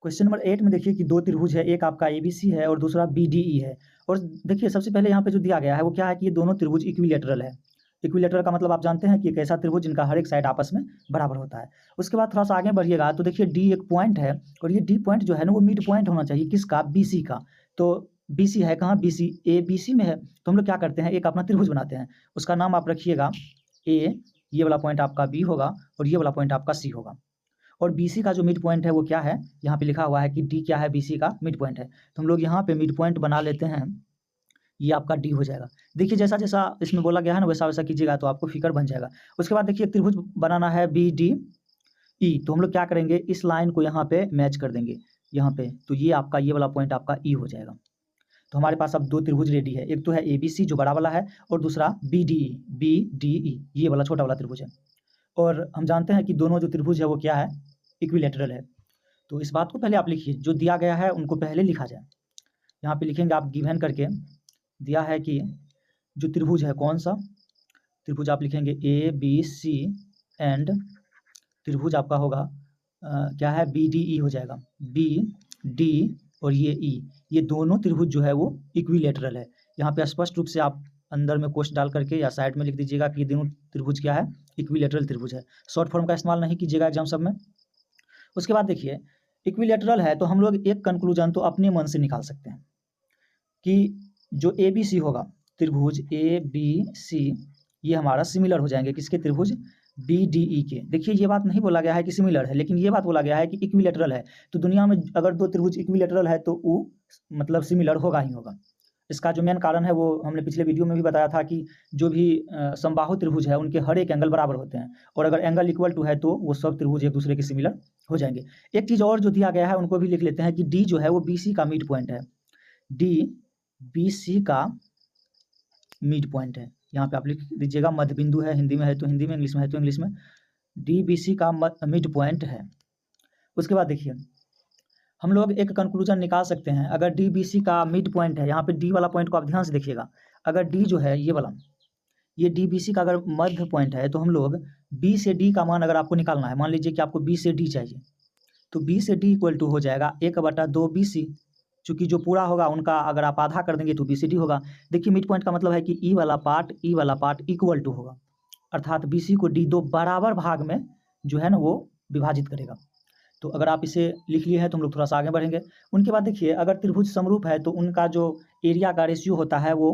Question number 8 में देखिए कि दो त्रिभुज है, एक आपका एबीसी है और दूसरा बीडीई है। और देखिए सबसे पहले यहाँ पे जो दिया गया है वो क्या है कि ये दोनों त्रिभुज इक्विलेटरल है। इक्विलेटरल का मतलब आप जानते हैं कि एक ऐसा त्रिभुज जिनका हर एक साइड आपस में बराबर होता है। उसके बाद थोड़ा सा आगे बढ़िएगा तो देखिए डी एक पॉइंट है और ये डी पॉइंट जो है ना वो मिड पॉइंट होना चाहिए किसका, बीसी का। तो बीसी है कहाँ, बीसी ए बीसी में है। तो हम लोग क्या करते हैं, एक अपना त्रिभुज बनाते हैं, उसका नाम आप रखिएगा ए, ये वाला पॉइंट आपका बी होगा और ये वाला पॉइंट आपका सी होगा। और बीसी का जो मिड पॉइंट है वो क्या है, यहाँ पे लिखा हुआ है कि डी क्या है, बीसी का मिड पॉइंट है। तो हम लोग यहाँ पे मिड पॉइंट बना लेते हैं, ये आपका डी हो जाएगा। देखिए जैसा जैसा इसमें बोला गया है ना वैसा वैसा कीजिएगा तो आपको फिगर बन जाएगा। उसके बाद देखिए त्रिभुज बनाना है बी डी ई, तो हम लोग क्या करेंगे, इस लाइन को यहाँ पे मैच कर देंगे यहाँ पे, तो ये आपका ये वाला पॉइंट आपका ई हो जाएगा। तो हमारे पास अब दो त्रिभुज रेडी है, एक तो है ए बी सी जो बड़ा वाला है और दूसरा बी डी ई ये वाला छोटा वाला त्रिभुज है। और हम जानते हैं कि दोनों जो त्रिभुज है वो क्या है, इक्विलेटरल है। तो इस बात को पहले आप लिखिए, जो दिया गया है उनको पहले लिखा जाए। यहाँ पे लिखेंगे आप गिवन करके दिया है कि जो त्रिभुज है कौन सा त्रिभुज, आप लिखेंगे ए बी सी एंड त्रिभुज आपका होगा क्या है, बी डी ई हो जाएगा। बी डी और ये ई, ये दोनों त्रिभुज जो है वो इक्विलेटरल है। यहाँ पे स्पष्ट रूप से आप अंदर में कोष्ठ डाल करके या साइड में लिख दीजिएगा कि ये दोनों त्रिभुज क्या है, इक्विलेटरल त्रिभुज है। शॉर्ट फॉर्म का इस्तेमाल नहीं कीजिएगा एग्जाम सब में। उसके बाद देखिए इक्विलेटरल है तो हम लोग एक कंक्लूजन तो अपने मन से निकाल सकते हैं कि जो ए बी सी होगा, त्रिभुज ए बी सी ये हमारा सिमिलर हो जाएंगे किसके, त्रिभुज बी डी ई के। देखिए ये बात नहीं बोला गया है कि सिमिलर है, लेकिन ये बात बोला गया है कि इक्विलेटरल है। तो दुनिया में अगर दो त्रिभुज इक्विलेटरल है तो वो मतलब सिमिलर होगा ही होगा। इसका जो मेन कारण है वो हमने पिछले वीडियो में भी बताया था कि जो भी समबाहु त्रिभुज है उनके हर एक एंगल बराबर होते हैं, और अगर एंगल इक्वल टू है तो वो सब त्रिभुज एक दूसरे के सिमिलर हो जाएंगे। एक चीज़ और जो दिया गया है उनको भी लिख लेते हैं कि डी जो है वो बी सी का मिड पॉइंट है। डी बी सी का मिड पॉइंट है, यहाँ पे आप लिख दीजिएगा मध्य बिंदु है, हिंदी में है तो हिंदी में, इंग्लिश में है तो इंग्लिश में, डी बी सी का मिड पॉइंट है। उसके बाद देखिए हम लोग एक कंक्लूजन निकाल सकते हैं, अगर डी बी सी का मिड पॉइंट है, यहाँ पे डी वाला पॉइंट को आप ध्यान से देखिएगा, अगर डी जो है ये वाला, ये डी बी सी का अगर मध्य पॉइंट है तो हम लोग बी से डी का मान अगर आपको निकालना है, मान लीजिए कि आपको बी से डी चाहिए, तो बी से डी इक्वल टू हो जाएगा 1/2 बी सी, चूँकि जो पूरा होगा उनका अगर आप आधा कर देंगे तो बी सी डी होगा। देखिए मिड पॉइंट का मतलब है कि ई वाला पार्ट इक्वल टू होगा, अर्थात बी सी को डी दो बराबर भाग में जो है ना वो विभाजित करेगा। तो अगर आप इसे लिख लिए हैं तो हम लोग थोड़ा सा आगे बढ़ेंगे। उनके बाद देखिए अगर त्रिभुज समरूप है तो उनका जो एरिया का रेशियो होता है वो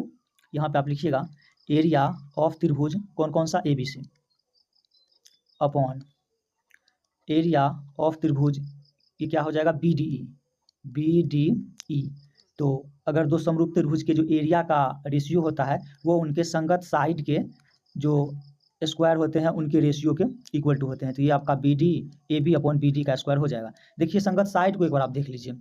यहाँ पे आप लिखिएगा, एरिया ऑफ त्रिभुज कौन कौन सा, A B C upon area of त्रिभुज ये क्या हो जाएगा, बी डी ई। तो अगर दो समरूप त्रिभुज के जो एरिया का रेशियो होता है वो उनके संगत साइड के जो स्क्वायर होते हैं उनके रेशियो के इक्वल टू होते हैं। तो ये आपका B D A B upon B D का स्क्वायर हो जाएगा। देखिए संगत साइड को एक बार आप देख लीजिए,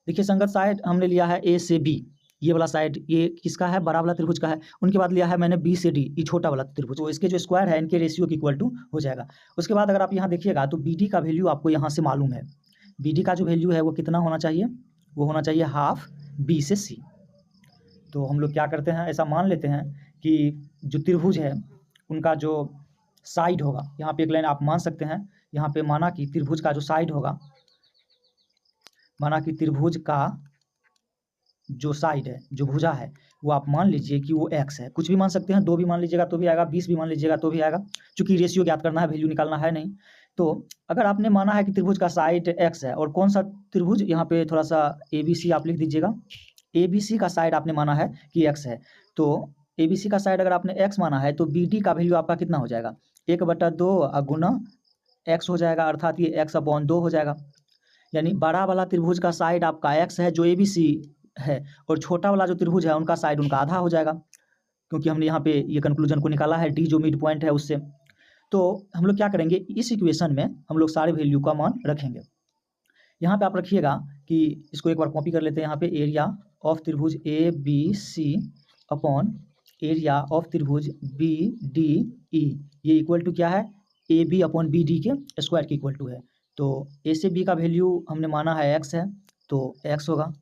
देखिए संगत साइड हमने लिया है ए से बी, ये वाला साइड ये किसका है, बड़ा वाला त्रिभुज का है। उनके बाद लिया है मैंने बी से डी, ये छोटा वाला त्रिभुज, तो इसके जो स्क्वायर है इनके रेशियो के इक्वल टू हो जाएगा। उसके बाद अगर आप यहाँ देखिएगा तो बी डी का वैल्यू आपको यहाँ से मालूम है, बी डी का जो वैल्यू है वो कितना होना चाहिए, वो होना चाहिए हाफ बी से सी। तो हम लोग क्या करते हैं, ऐसा मान लेते हैं कि जो त्रिभुज है उनका जो साइड होगा, यहाँ पे एक लाइन आप मान सकते हैं, यहाँ पे माना कि त्रिभुज का जो साइड होगा, माना कि त्रिभुज का जो साइड है, जो भुजा है, वो आप मान लीजिए कि वो x है। कुछ भी मान सकते हैं, 2 भी मान लीजिएगा तो भी आएगा, 20 भी मान लीजिएगा तो भी आएगा, चूंकि रेशियो ज्ञात करना है, वैल्यू निकालना है नहीं। तो अगर आपने माना है कि त्रिभुज का साइड x है, और कौन सा त्रिभुज, यहाँ पे थोड़ा सा ए बी सी आप लिख दीजिएगा, ए बी सी का साइड आपने माना है कि x है, तो ए बी सी का साइड अगर आपने x माना है तो बी डी का वैल्यू आपका कितना हो जाएगा, 1/2 गुना x हो जाएगा, अर्थात ये x/2 हो जाएगा। यानी बड़ा वाला त्रिभुज का साइड आपका x है जो ए बी सी है, और छोटा वाला जो त्रिभुज है उनका साइड उनका आधा हो जाएगा, क्योंकि हमने यहाँ पे ये कंक्लूजन को निकाला है डी जो मिड पॉइंट है उससे। तो हम लोग क्या करेंगे, इस इक्वेशन में हम लोग सारे वैल्यू का मान रखेंगे। यहाँ पे आप रखिएगा कि इसको एक बार कॉपी कर लेते हैं, यहाँ पे एरिया ऑफ त्रिभुज A B C upon area of त्रिभुज बी डी ई, ये इक्वल टू क्या है, A B upon B D के स्क्वायर के इक्वल टू है। तो ए से बी का वैल्यू हमने माना है x है, तो x होगा।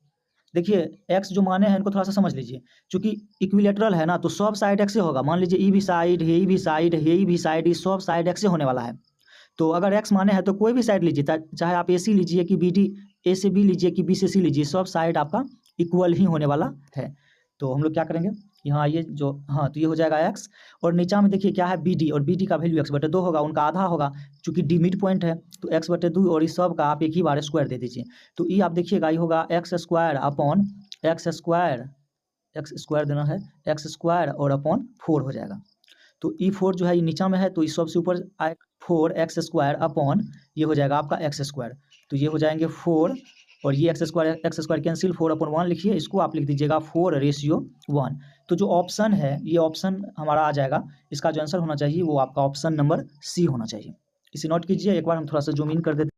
देखिए x जो माने हैं इनको थोड़ा सा समझ लीजिए, क्योंकि इक्विलेटरल है ना तो सब साइड x से होगा। मान लीजिए ई भी साइड है, ई भी साइड है, ई भी साइड, ई सब साइड x से होने वाला है। तो अगर x माने है तो कोई भी साइड लीजिए, चाहे आप AC लीजिए कि BD, A से B लीजिए कि B से C लीजिए, सब साइड आपका इक्वल ही होने वाला है। तो हम लोग क्या करेंगे, यहाँ आइए जो, हाँ तो ये हो जाएगा x, और नीचा में देखिए क्या है BD, और BD का वैल्यू x/2 होगा, उनका आधा होगा, चूंकि D मिड पॉइंट है तो x/2, और इस सब का आप एक ही बार स्क्वायर दे दीजिए। तो ये आप देखिएगा ये होगा x square upon x square देना है, x स्क्वायर और अपॉन 4 हो जाएगा। तो E4 जो है ये नीचा में है, तो इस सबसे ऊपर 4x स्क्वायर अपॉन ये हो जाएगा आपका x स्क्वायर। तो ये हो जाएंगे 4, और ये x स्क्वायर कैंसिल, 4/1 लिखिए, इसको आप लिख दीजिएगा 4:1। तो जो ऑप्शन है ये ऑप्शन हमारा आ जाएगा, इसका जो आंसर होना चाहिए वो आपका ऑप्शन नंबर C होना चाहिए। इसे नोट कीजिए। एक बार हम थोड़ा सा जूम इन कर देते हैं।